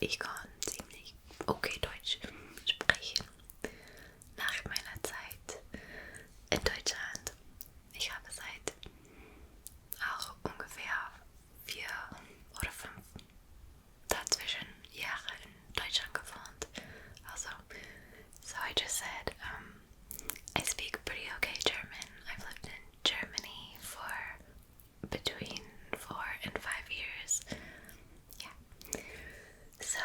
ich kann ziemlich okay Deutsch sprechen nach meiner Zeit in Deutschland. Ich habe seit auch ungefähr 4 oder 5 dazwischen Jahre in Deutschland gewohnt. Also, so I just said, I speak pretty okay German. I've lived in Germany for between 4 and 5 years. Yeah. So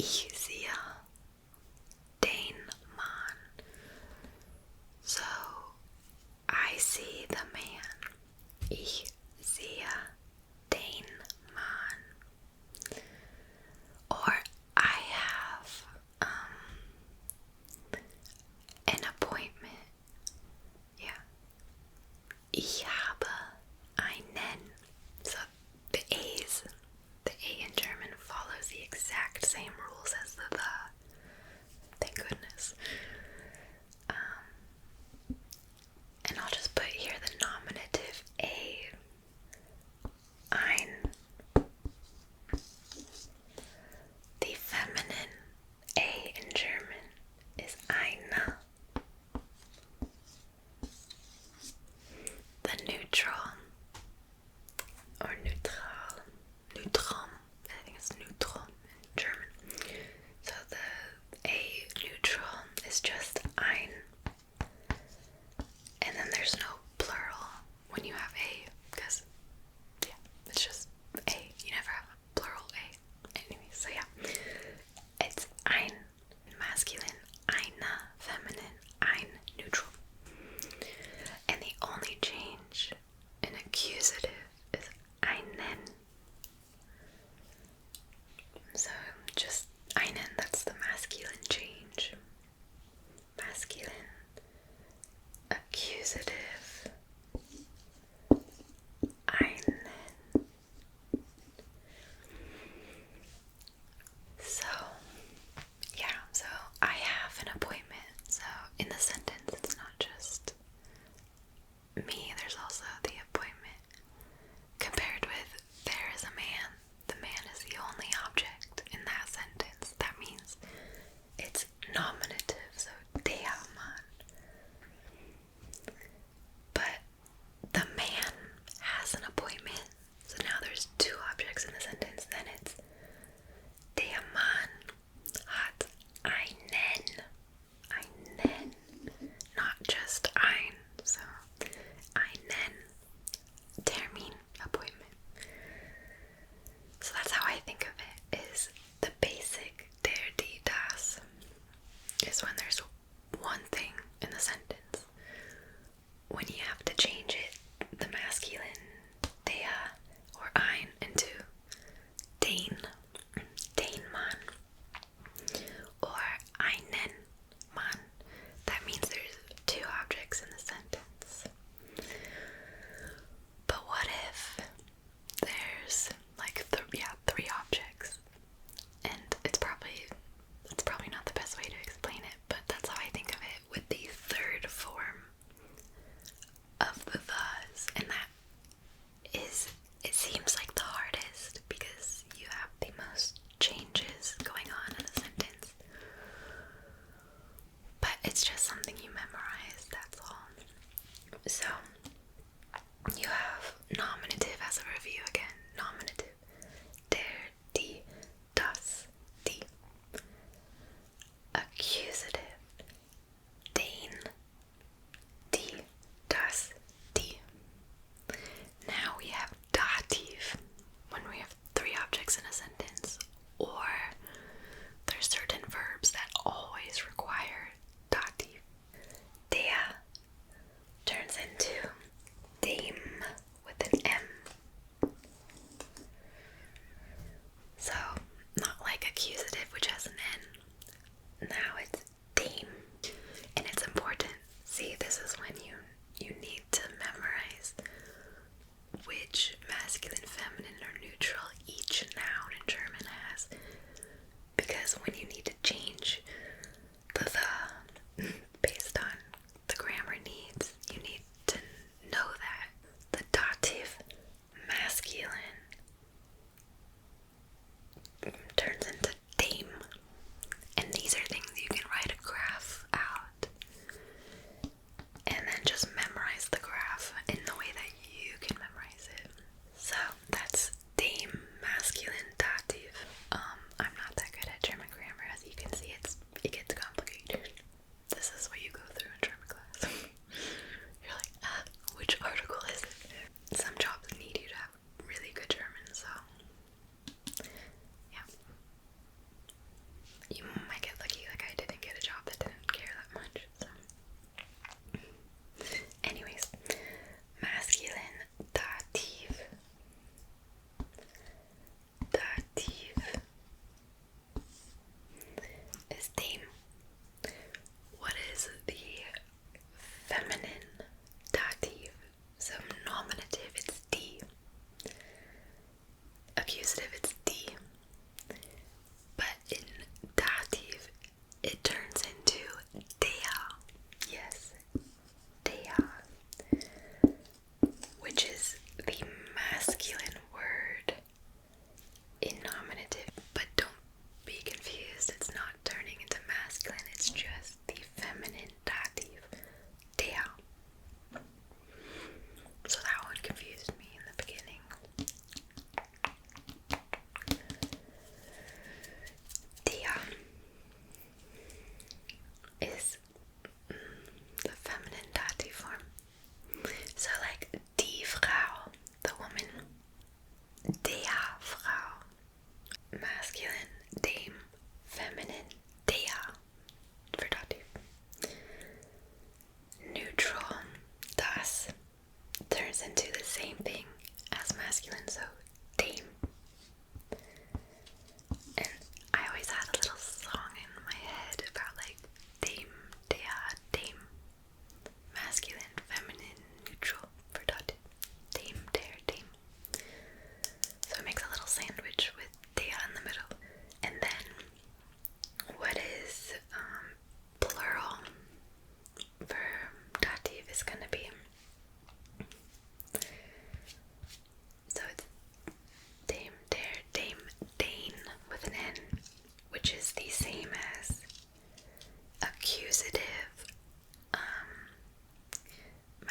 Ich sehe den Mann. So, I see the man. Ich sehe den Mann. Or I have an appointment. Yeah. Ich habe einen. So the A's, the A in German follows the exact same rules as the. Thank goodness. And I'll just put here the nominative a. Ein. The feminine a in German is eine. The neutral or neutral, neutrum, I think it's neutral in German. So the a neutral is just ein. And then there's no plural when you have a, because, yeah, it's just a. You never have a plural a. Anyway, so yeah. It's ein masculine, eine feminine, ein neutral. And the only change in accusative is einen. So just einen, that's the masculine change. Masculine. Accusative. Einen. So, yeah, so I have an appointment. So in the sentence, it's not just me, there's also the appointment. Compared with there is a man, the man is the only object in that sentence. That means it's nominative, so der Mann. But the man has an appointment, so now there's two objects in the sentence. Then it's der Mann hat einen, not just ein. So einen Termin, appointment. So that's how I think of it, is the basic der, die, das is when there's one thing in the sentence. When you have to change it, the masculine der or ein into den Mann or einen Mann, that means there's two objects in the sentence. But what if there's like three objects? And it's probably not the best way to explain it, but that's how I think of it with the third form of the thes, and that is, it seems like the hardest because you have the most changes going on in a sentence. But it's just something you memorize, that's all. So you have nominative as a review again. Nominative. Der, die, das, die. Accusative. Den, die, das, die. Now we have dative when we have three objects in a sentence, or there's certain verbs that always require dative. Der turns into dem with an M.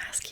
Maski